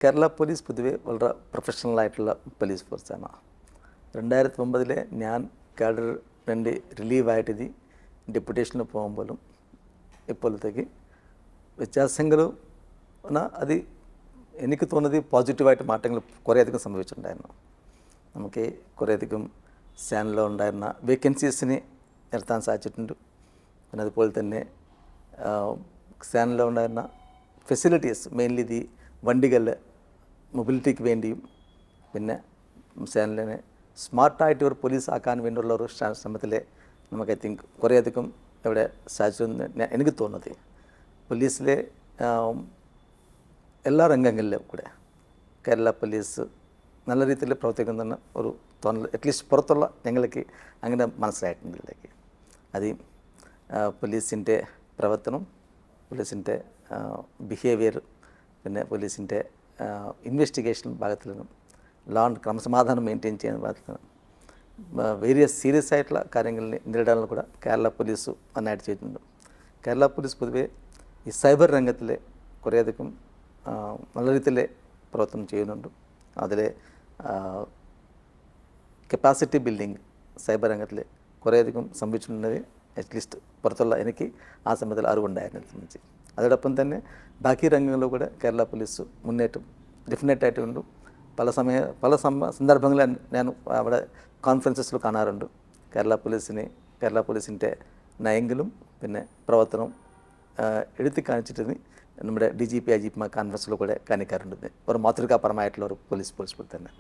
Kerala police പൊതുവെ വളരെ പ്രൊഫഷണലായിട്ടുള്ള police ഫോഴ്സാണ്. 2009 ഞാൻ കാഡർ വേണ്ടി റിലീവായിട്ട് ഡെപ്യൂട്ടേഷന് പോകുമ്പോഴും ഇപ്പോഴത്തേക്ക് വ്യത്യാസങ്ങൾ അത് എനിക്ക് തോന്നുന്നത് പോസിറ്റീവായിട്ട് മാറ്റങ്ങൾ കുറേയധികം സംഭവിച്ചിട്ടുണ്ടായിരുന്നു. നമുക്ക് കുറേയധികം സ്റ്റാൻഡിലോ ഉണ്ടായിരുന്ന വേക്കൻസീസിനെ നിർത്താൻ സാധിച്ചിട്ടുണ്ട്. പിന്നെ അതുപോലെ തന്നെ സ്റ്റാൻഡിലോ ഉണ്ടായിരുന്ന ഫെസിലിറ്റീസ് മെയിൻലി വണ്ടികൾ മൊബിലിറ്റിക്ക് വേണ്ടിയും പിന്നെ സ്റ്റാൻഡിനെ സ്മാർട്ടായിട്ട് ഒരു പോലീസ് ആക്കാൻ വേണ്ടിയുള്ള ഒരു ശ്രമത്തിൽ നമുക്ക് ഐ തിങ്ക് കുറേയധികം ഇവിടെ സാധിച്ചെന്ന് എനിക്ക് തോന്നുന്നത്. പോലീസിലെ എല്ലാ രംഗങ്ങളിലും കൂടെ കേരള പോലീസ് നല്ല രീതിയിൽ പ്രവർത്തിക്കുന്ന ഒരു തോന്നൽ അറ്റ്ലീസ്റ്റ് പുറത്തുള്ള ഞങ്ങൾക്ക് അങ്ങനെ മനസ്സിലായിട്ടുണ്ട്. ഇതിലേക്ക് അത് പോലീസിൻ്റെ പ്രവർത്തനം, പോലീസിൻ്റെ ബിഹേവിയർ, പിന്നെ പോലീസിൻ്റെ ഇൻവെസ്റ്റിഗേഷൻ ഭാഗത്തിൽ നിന്നും ക്രമസമാധാനം മെയിൻറ്റെയിൻ ചെയ്യുന്ന ഭാഗത്തിൽ നിന്നും വേരിയസ് സീരിയസ് ആയിട്ടുള്ള കാര്യങ്ങളിൽ നേരിടാനുള്ള കൂടെ കേരള പോലീസ് നന്നായിട്ട് ചെയ്തിട്ടുണ്ട്. കേരള പോലീസ് പൊതുവേ ഈ സൈബർ രംഗത്തിൽ കുറേയധികം നല്ല രീതിയിൽ പ്രവർത്തനം ചെയ്യുന്നുണ്ട്. അതിൽ കപ്പാസിറ്റി ബിൽഡിങ് സൈബർ രംഗത്തിൽ കുറേയധികം സംഭവിച്ചിട്ടുണ്ടെങ്കിൽ അറ്റ്ലീസ്റ്റ് പുറത്തുള്ള എനിക്ക് ആ സമയത്തിൽ അറിവുണ്ടായിരുന്നു സംബന്ധിച്ച്. അതോടൊപ്പം തന്നെ ബാക്കി രംഗങ്ങളിലും കൂടെ കേരള പോലീസ് മുന്നേറ്റം ഡെഫിനറ്റായിട്ടുണ്ട്. പല സന്ദർഭങ്ങളിൽ ഞാൻ അവിടെ കോൺഫറൻസസിൽ കാണാറുണ്ട്. കേരള പോലീസിൻ്റെ നയങ്ങളും പിന്നെ പ്രവർത്തനവും എഴുത്തി കാണിച്ചിട്ട് നമ്മുടെ DGP IGP കോൺഫറൻസിലൂടെ കാണിക്കാറുണ്ട്. ഒരു മാതൃകാപരമായിട്ടുള്ള ഒരു പോലീസ് തന്നെ.